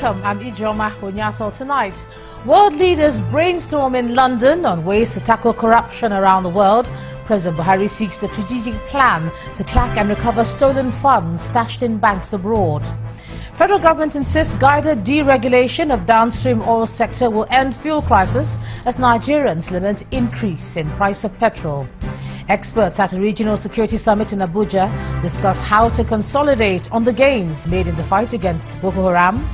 Welcome, I'm Ijoma Onyaso. Tonight, world leaders brainstorm in London on ways to tackle corruption around the world. President Buhari seeks a strategic plan to track and recover stolen funds stashed in banks abroad. Federal government insists guided deregulation of downstream oil sector will end fuel crisis as Nigerians lament increase in price of petrol. Experts at a regional security summit in Abuja discuss how to consolidate on the gains made in the fight against Boko Haram.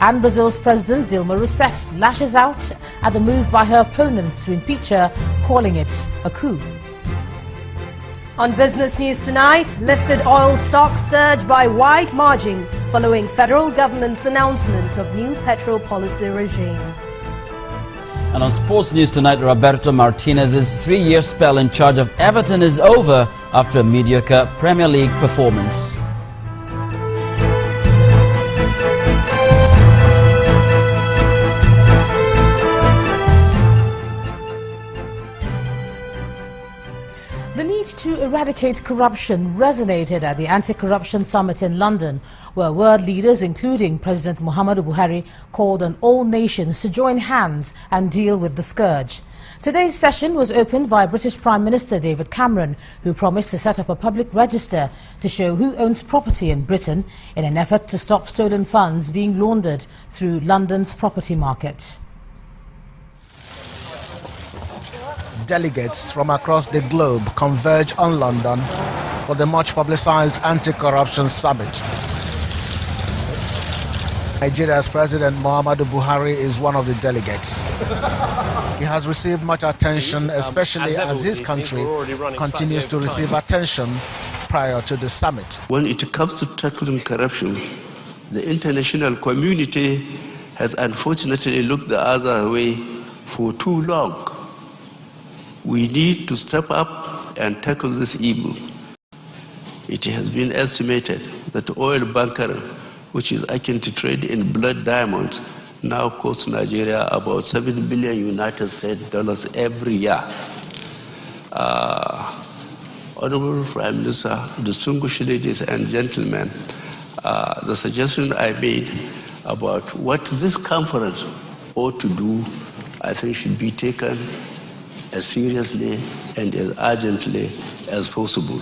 And Brazil's President Dilma Rousseff lashes out at the move by her opponents to impeach her, calling it a coup. On business news tonight, listed oil stocks surge by wide margin following federal government's announcement of new petrol policy regime. And on sports news tonight, Roberto Martinez's 3-year spell in charge of Everton is over after a mediocre Premier League performance. The need to eradicate corruption resonated at the Anti-Corruption Summit in London, where world leaders, including President Muhammadu Buhari, called on all nations to join hands and deal with the scourge. Today's session was opened by British Prime Minister David Cameron, who promised to set up a public register to show who owns property in Britain in an effort to stop stolen funds being laundered through London's property market. Delegates from across the globe converge on London for the much-publicized Anti-Corruption Summit. Nigeria's President Muhammadu Buhari is one of the delegates. He has received much attention, especially as his country continues to receive attention prior to the summit. When it comes to tackling corruption, the international community has unfortunately looked the other way for too long. We need to step up and tackle this evil. It has been estimated that oil bunkering, which is akin to trade in blood diamonds, now costs Nigeria about $7 billion United States dollars every year. Honorable Prime Minister, distinguished ladies and gentlemen, the suggestion I made about what this conference ought to do, I think should be taken as seriously and as urgently as possible,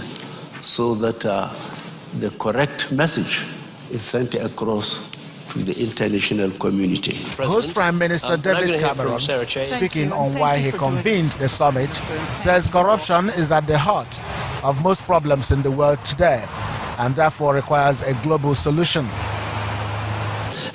so that the correct message is sent across to the international community. Host Prime Minister David Cameron, speaking on why he convened the summit, says corruption is at the heart of most problems in the world today and therefore requires a global solution.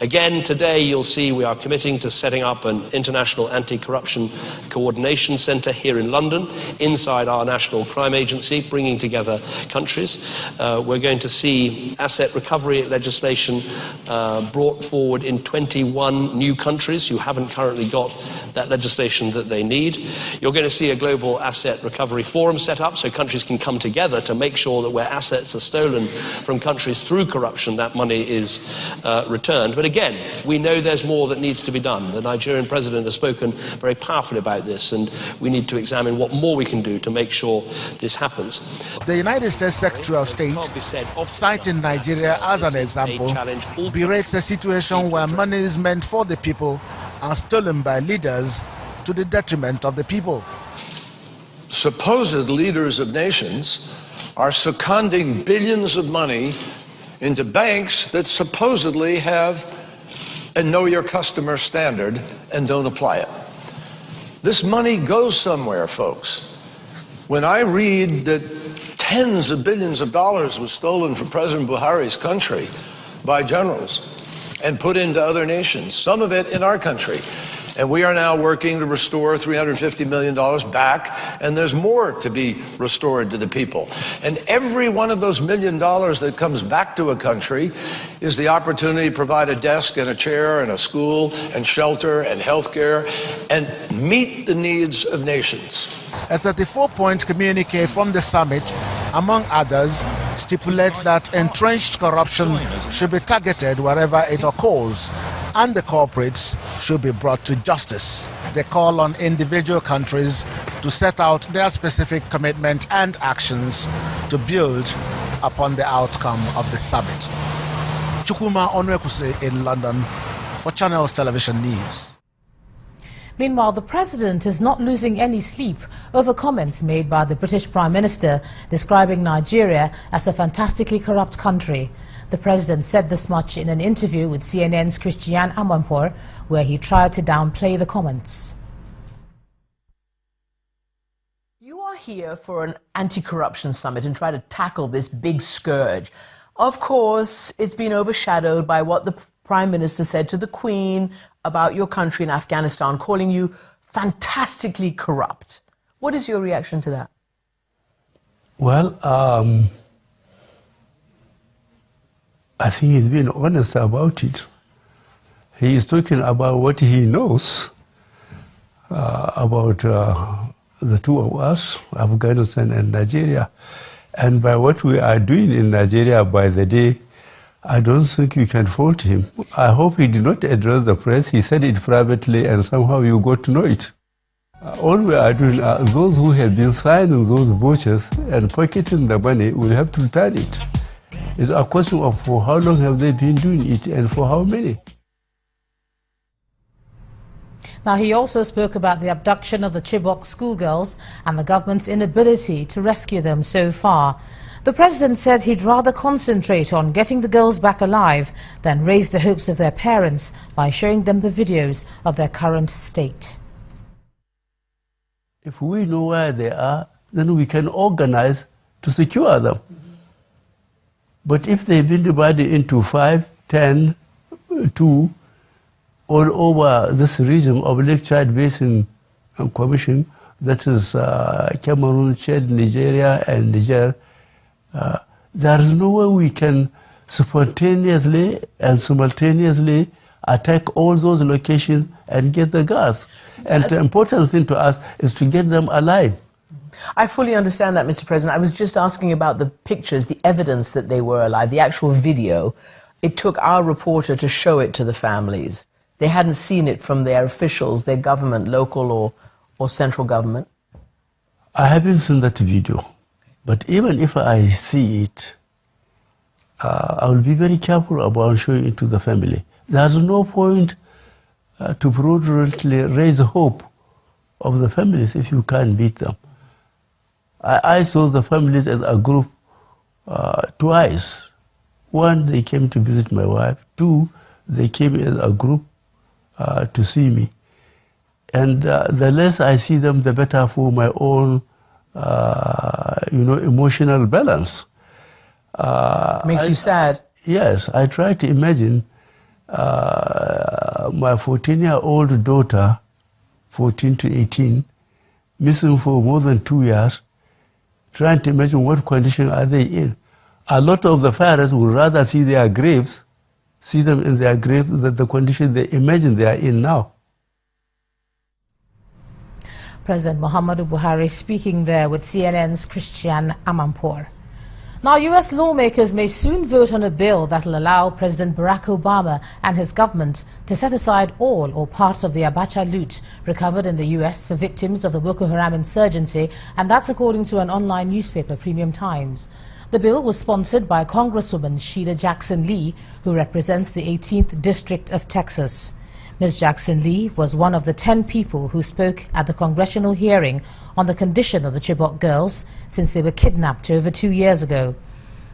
Again, today you'll see we are committing to setting up an international anti-corruption coordination centre here in London, inside our national crime agency, bringing together countries. We're going to see asset recovery legislation brought forward in 21 new countries who haven't currently got that legislation that they need. You're going to see a global asset recovery forum set up so countries can come together to make sure that where assets are stolen from countries through corruption, that money is returned. But again, we know there's more that needs to be done. The Nigerian president has spoken very powerfully about this, and we need to examine what more we can do to make sure this happens. The United States Secretary of State, citing Nigeria as an example, berates a situation where money is meant for the people are stolen by leaders to the detriment of the people. Supposed leaders of nations are seconding billions of money into banks that supposedly have a know your customer standard and don't apply it. This money goes somewhere, folks. When I read that tens of billions of dollars was stolen from President Buhari's country by generals and put into other nations, some of it in our country, and we are now working to restore $350 million back, and there's more to be restored to the people. And every one of those $1 million that comes back to a country is the opportunity to provide a desk and a chair and a school and shelter and healthcare and meet the needs of nations. A 34-point communique from the summit, among others, stipulates that entrenched corruption should be targeted wherever it occurs, and the culprits should be brought to justice. They call on individual countries to set out their specific commitment and actions to build upon the outcome of the summit. Chukwuma Onwekuse in London, for Channels Television News. Meanwhile, the president is not losing any sleep over comments made by the British Prime Minister describing Nigeria as a fantastically corrupt country. The president said this much in an interview with CNN's Christian Amanpour, where he tried to downplay the comments. You are here for an anti-corruption summit and try to tackle this big scourge. Of course, it's been overshadowed by what the Prime Minister said to the Queen about your country in Afghanistan, calling you fantastically corrupt. What is your reaction to that? Well, I think he's been honest about it. He is talking about what he knows about the two of us, Afghanistan and Nigeria. And by what we are doing in Nigeria by the day, I don't think you can fault him. I hope he did not address the press. He said it privately and somehow you got to know it. All we are doing, those who have been signing those vouchers and pocketing the money will have to return it. It's a question of for how long have they been doing it and for how many. Now, he also spoke about the abduction of the Chibok schoolgirls and the government's inability to rescue them so far. The president said he'd rather concentrate on getting the girls back alive than raise the hopes of their parents by showing them the videos of their current state. If we know where they are, then we can organize to secure them. But if they've been divided into 5, 10, 2, all over this region of Lake Chad Basin Commission, that is Cameroon, Chad, Nigeria, and Niger, there is no way we can spontaneously and simultaneously attack all those locations and get the girls. And the important thing to us is to get them alive. I fully understand that, Mr. President. I was just asking about the pictures, the evidence that they were alive, the actual video. It took our reporter to show it to the families. They hadn't seen it from their officials, their government, local or central government. I haven't seen that video. But even if I see it, I will be very careful about showing it to the family. There's no point to fraudulently raise hope of the families if you can't beat them. I saw the families as a group twice. One, they came to visit my wife. Two, they came as a group to see me. And the less I see them, the better for my own emotional balance. Makes you sad. Yes, I try to imagine my 14-year-old daughter, 14 to 18, missing for more than 2 years, trying to imagine what condition are they in. A lot of the parents would rather see their graves, see them in their graves, than the condition they imagine they are in now. President Muhammadu Buhari speaking there with CNN's Christian Amanpour. Now, U.S. lawmakers may soon vote on a bill that will allow President Barack Obama and his government to set aside all or parts of the Abacha loot recovered in the U.S. for victims of the Boko Haram insurgency, and that's according to an online newspaper, Premium Times. The bill was sponsored by Congresswoman Sheila Jackson Lee, who represents the 18th District of Texas. Ms. Jackson Lee was one of the 10 people who spoke at the congressional hearing on the condition of the Chibok girls since they were kidnapped over 2 years ago.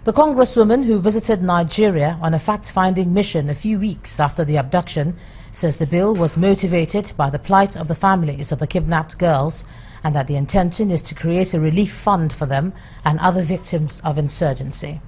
The Congresswoman, who visited Nigeria on a fact-finding mission a few weeks after the abduction, says the bill was motivated by the plight of the families of the kidnapped girls and that the intention is to create a relief fund for them and other victims of insurgency.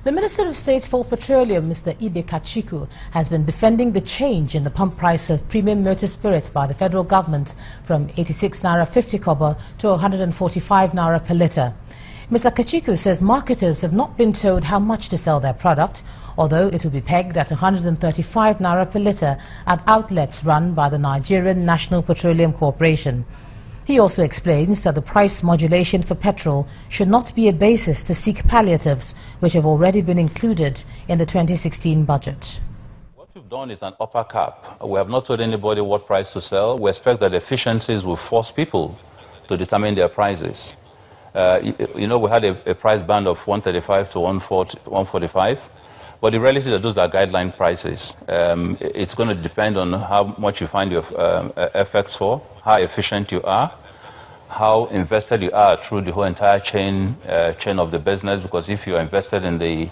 The Minister of State for Petroleum, Mr. Ibe Kachiku, has been defending the change in the pump price of premium motor spirit by the federal government from 86 naira 50 kobo to 145 naira per litre. Mr. Kachiku says marketers have not been told how much to sell their product, although it will be pegged at 135 naira per litre at outlets run by the Nigerian National Petroleum Corporation. He also explains that the price modulation for petrol should not be a basis to seek palliatives, which have already been included in the 2016 budget. What we've done is an upper cap. We have not told anybody what price to sell. We expect that efficiencies will force people to determine their prices. You know, we had a price band of 135 to 145. But the reality is that those are guideline prices. It's going to depend on how much you find your FX for, how efficient you are, how invested you are through the whole entire chain of the business. Because if you are invested in the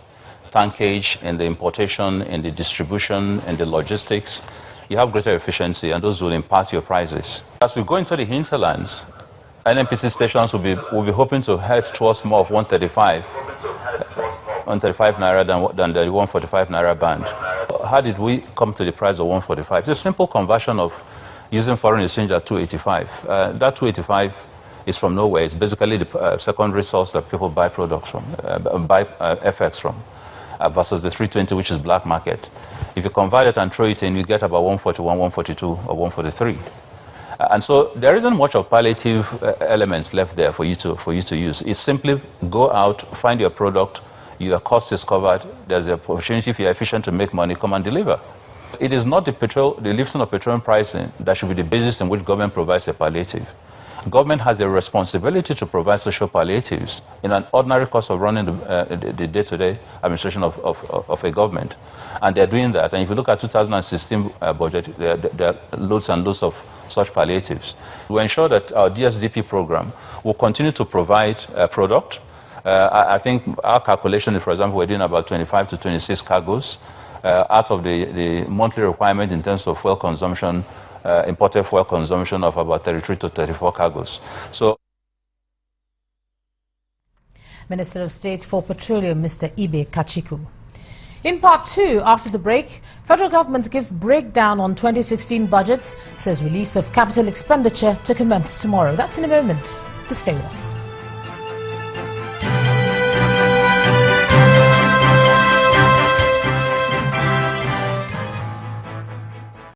tankage, in the importation, in the distribution, in the logistics, you have greater efficiency, and those will impact your prices. As we go into the hinterlands, NNPC stations will be hoping to head towards more of 135 naira than the 145 naira band. How did we come to the price of 145? It's a simple conversion of using foreign exchange at 285. That 285 is from nowhere. It's basically the secondary source that people buy products from, buy FX from, versus the 320, which is black market. If you convert it and throw it in, you get about 141, 142, or 143. And so there isn't much of palliative elements left there for you to use. It's simply go out, find your product, your cost is covered, there's an opportunity if you're efficient to make money, come and deliver. It is not the lifting of petroleum pricing that should be the basis in which government provides a palliative. Government has a responsibility to provide social palliatives in an ordinary course of running the day-to-day administration of a government. And they're doing that. And if you look at 2016 budget, there are loads and loads of such palliatives. We ensure that our DSDP program will continue to provide a product. I think our calculation is, for example, we're doing about 25 to 26 cargoes out of the monthly requirement in terms of fuel consumption, imported fuel consumption of about 33 to 34 cargoes. So, Minister of State for Petroleum, Mr. Ibe Kachiku. In part 2, after the break, federal government gives breakdown on 2016 budgets, says release of capital expenditure to commence tomorrow. That's in a moment. Please stay with us.